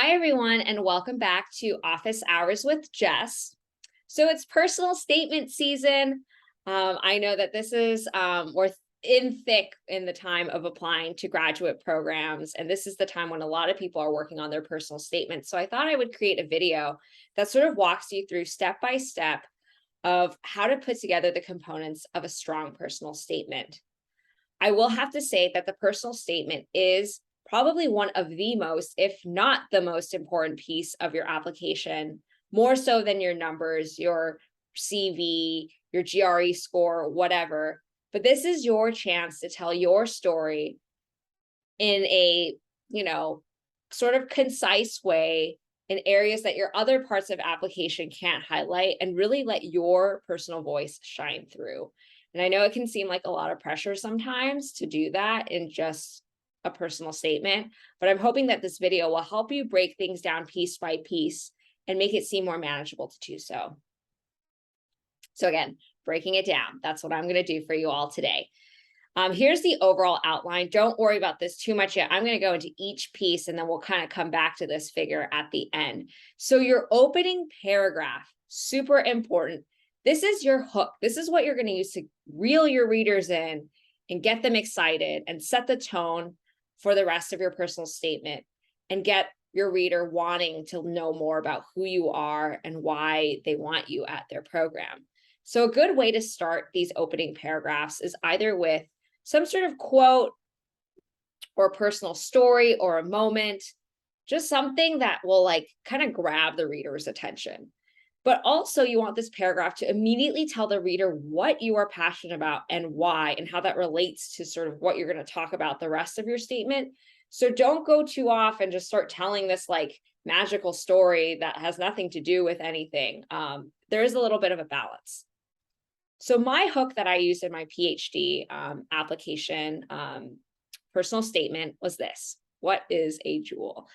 Hi, everyone, and welcome back to Office Hours with Jess. So it's personal statement season. I know that this is we're in thick in the time of applying to graduate programs, and this is the time when a lot of people are working on their personal statements. So I thought I would create a video that sort of walks you through step by step of how to put together the components of a strong personal statement. I will have to say that the personal statement is probably one of the most, if not the most important piece of your application, more so than your numbers, your CV, your GRE score, whatever. But this is your chance to tell your story in a, sort of concise way in areas that your other parts of application can't highlight and really let your personal voice shine through. And I know it can seem like a lot of pressure sometimes to do that in just a personal statement, but I'm hoping that this video will help you break things down piece by piece and make it seem more manageable to do so. So again, breaking it down, that's what I'm going to do for you all today. Here's the overall outline. Don't worry about this too much yet. I'm going to go into each piece and then we'll kind of come back to this figure at the end. So your opening paragraph, super important. This is your hook. This is what you're going to use to reel your readers in and get them excited and set the tone for the rest of your personal statement and get your reader wanting to know more about who you are and why they want you at their program. So a good way to start these opening paragraphs is either with some sort of quote or personal story or a moment, just something that will kind of grab the reader's attention. But also you want this paragraph to immediately tell the reader what you are passionate about and why, and how that relates to sort of what you're going to talk about the rest of your statement. So don't go too off and just start telling this magical story that has nothing to do with anything. There is a little bit of a balance. So my hook that I used in my PhD application personal statement was this: what is a jewel?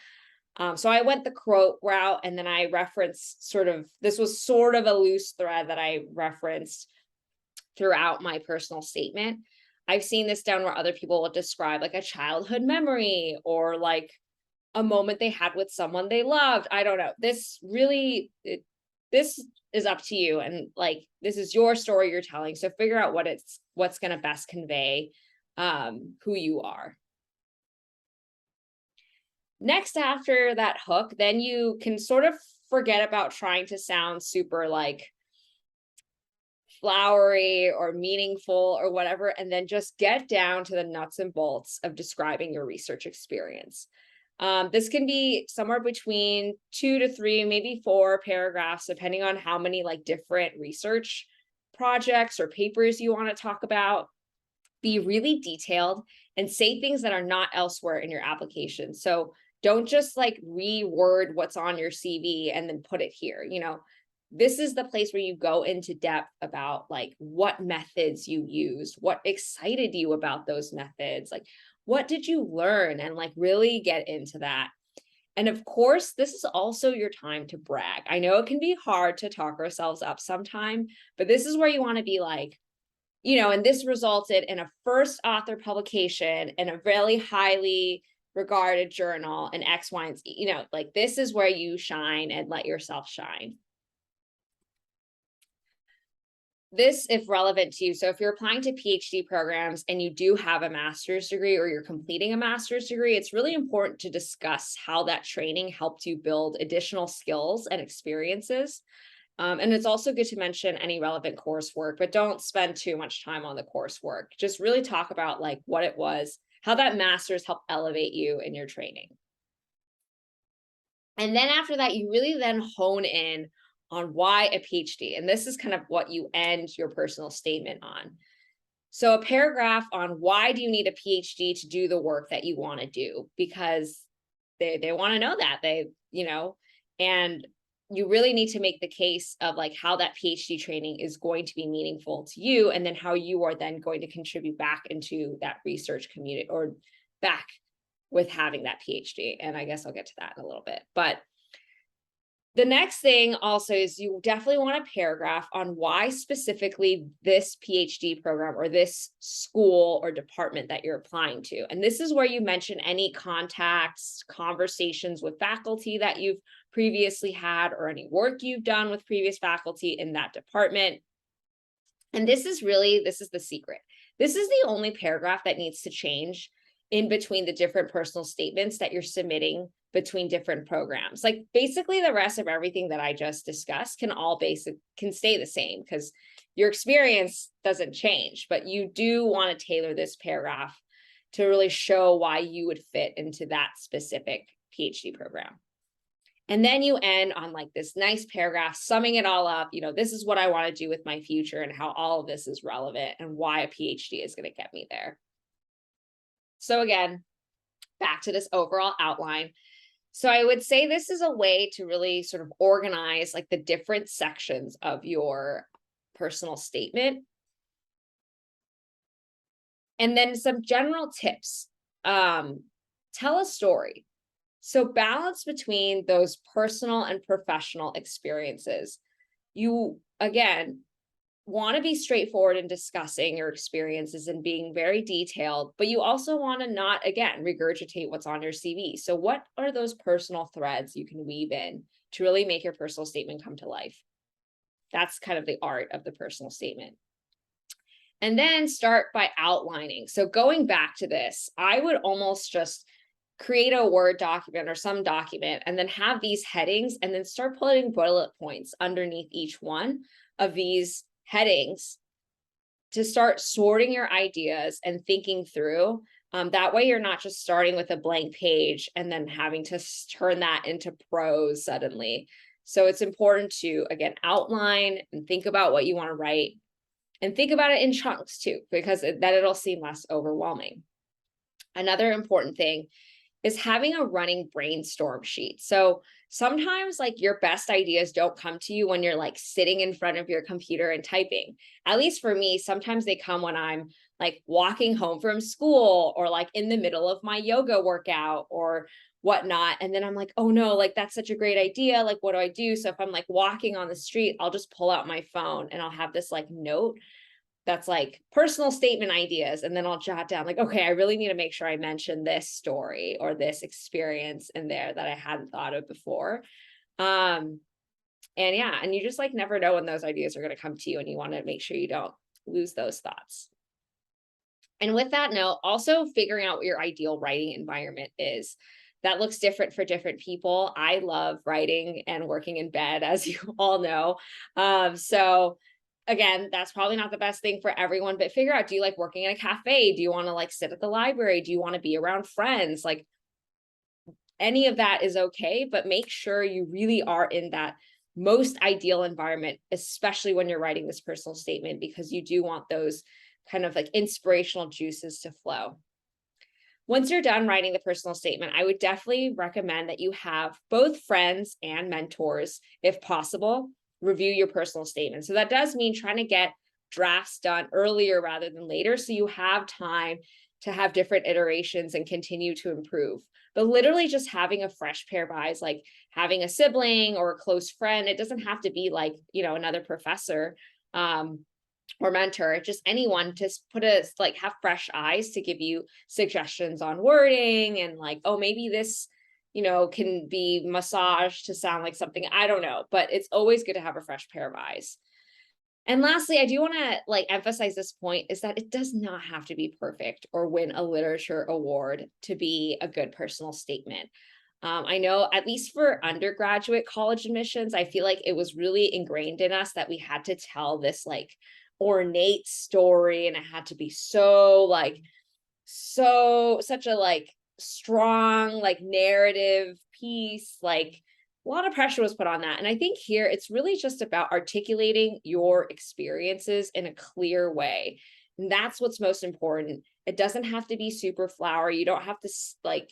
So I went the quote route, and then I referenced this was sort of a loose thread that I referenced throughout my personal statement. I've seen this down where other people will describe like a childhood memory or like a moment they had with someone they loved. I don't know. This really, this is up to you. And this is your story you're telling. So figure out what's going to best convey who you are. Next, after that hook, then you can sort of forget about trying to sound super flowery or meaningful or whatever, and then just get down to the nuts and bolts of describing your research experience. This can be somewhere between 2 to 3, maybe 4 paragraphs, depending on how many different research projects or papers you want to talk about. Be really detailed and say things that are not elsewhere in your application. So don't just reword what's on your CV and then put it here. This is the place where you go into depth about what methods you used, what excited you about those methods, what did you learn, and really get into that. And of course, this is also your time to brag. I know it can be hard to talk ourselves up sometime, but this is where you want to be and this resulted in a first author publication in a really highly regarded journal and X, Y, and Z. This is where you shine and let yourself shine. This, if relevant to you, so if you're applying to PhD programs and you do have a master's degree or you're completing a master's degree, it's really important to discuss how that training helped you build additional skills and experiences. And it's also good to mention any relevant coursework, but don't spend too much time on the coursework. Just really talk about what it was, how that master's helped elevate you in your training. And then after that, you really then hone in on why a PhD. And this is kind of what you end your personal statement on. So a paragraph on why do you need a PhD to do the work that you want to do, because they want to know that and you really need to make the case of how that PhD training is going to be meaningful to you, and then how you are then going to contribute back into that research community or back with having that PhD. And I guess I'll get to that in a little bit. But The next thing also is you definitely want a paragraph on why specifically this PhD program or this school or department that you're applying to. And this is where you mention any contacts, conversations with faculty that you've previously had, or any work you've done with previous faculty in that department. And this is the secret. This is the only paragraph that needs to change in between the different personal statements that you're submitting between different programs. Like basically the rest of everything that I just discussed can stay the same because your experience doesn't change, but you do want to tailor this paragraph to really show why you would fit into that specific PhD program. And then you end on like this nice paragraph summing it all up. This is what I want to do with my future and how all of this is relevant and why a PhD is going to get me there. So again, back to this overall outline. So I would say this is a way to really sort of organize like the different sections of your personal statement. And then some general tips. Tell a story. So balance between those personal and professional experiences. You, again, want to be straightforward in discussing your experiences and being very detailed, but you also want to not, again, regurgitate what's on your CV. So what are those personal threads you can weave in to really make your personal statement come to life? That's kind of the art of the personal statement. And then start by outlining. So going back to this, I would almost just create a Word document or some document and then have these headings and then start putting bullet points underneath each one of these headings to start sorting your ideas and thinking through. That way you're not just starting with a blank page and then having to turn that into prose suddenly. So it's important to, again, outline and think about what you want to write and think about it in chunks too, because then it'll seem less overwhelming. Another important thing is having a running brainstorm sheet. So sometimes like your best ideas don't come to you when you're like sitting in front of your computer and typing. At least for me, sometimes they come when I'm like walking home from school or like in the middle of my yoga workout or whatnot. And then I'm like, oh no, like that's such a great idea. Like, what do I do? So if I'm like walking on the street, I'll just pull out my phone and I'll have this like note that's like personal statement ideas. And then I'll jot down like, okay, I really need to make sure I mention this story or this experience in there that I hadn't thought of before. And yeah, and you just like never know when those ideas are going to come to you, and you want to make sure you don't lose those thoughts. And with that note, also figuring out what your ideal writing environment is. That looks different for different people. I love writing and working in bed, as you all know. So again, that's probably not the best thing for everyone, but figure out, do you like working in a cafe? Do you want to like sit at the library? Do you want to be around friends? Like any of that is okay, but make sure you really are in that most ideal environment, especially when you're writing this personal statement, because you do want those kind of like inspirational juices to flow. Once you're done writing the personal statement, I would definitely recommend that you have both friends and mentors, if possible, review your personal statement. So that does mean trying to get drafts done earlier rather than later, so you have time to have different iterations and continue to improve. But literally just having a fresh pair of eyes, like having a sibling or a close friend, it doesn't have to be like, another professor or mentor, just anyone, to have fresh eyes to give you suggestions on wording and like, oh, maybe this can be massaged to sound like something, I don't know, but it's always good to have a fresh pair of eyes. And lastly, I do want to like emphasize this point, is that it does not have to be perfect or win a literature award to be a good personal statement. I know, at least for undergraduate college admissions, I feel like it was really ingrained in us that we had to tell this like ornate story, and it had to be such a like strong like narrative piece. Like a lot of pressure was put on that, and I think here it's really just about articulating your experiences in a clear way, and that's what's most important. It doesn't have to be super flowery. You don't have to like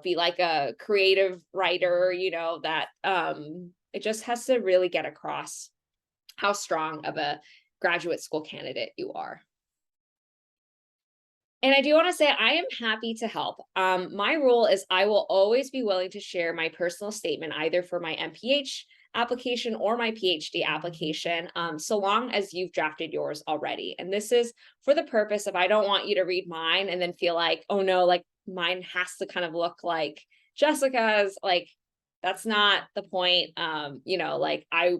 be like a creative writer, that it just has to really get across how strong of a graduate school candidate you are. And I do want to say I am happy to help. My rule is I will always be willing to share my personal statement, either for my MPH application or my PhD application, so long as you've drafted yours already. And this is for the purpose of I don't want you to read mine and then feel like, oh no, like mine has to kind of look like Jessica's. Like that's not the point. Like I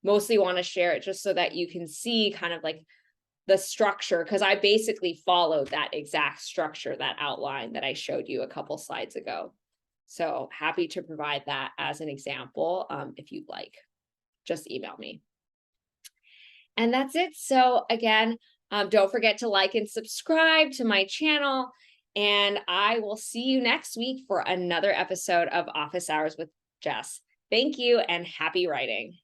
mostly want to share it just so that you can see kind of like the structure, because I basically followed that exact structure, that outline that I showed you a couple slides ago. So happy to provide that as an example, if you'd like. Just email me. And that's it. So again, don't forget to like and subscribe to my channel. And I will see you next week for another episode of Office Hours with Jess. Thank you and happy writing.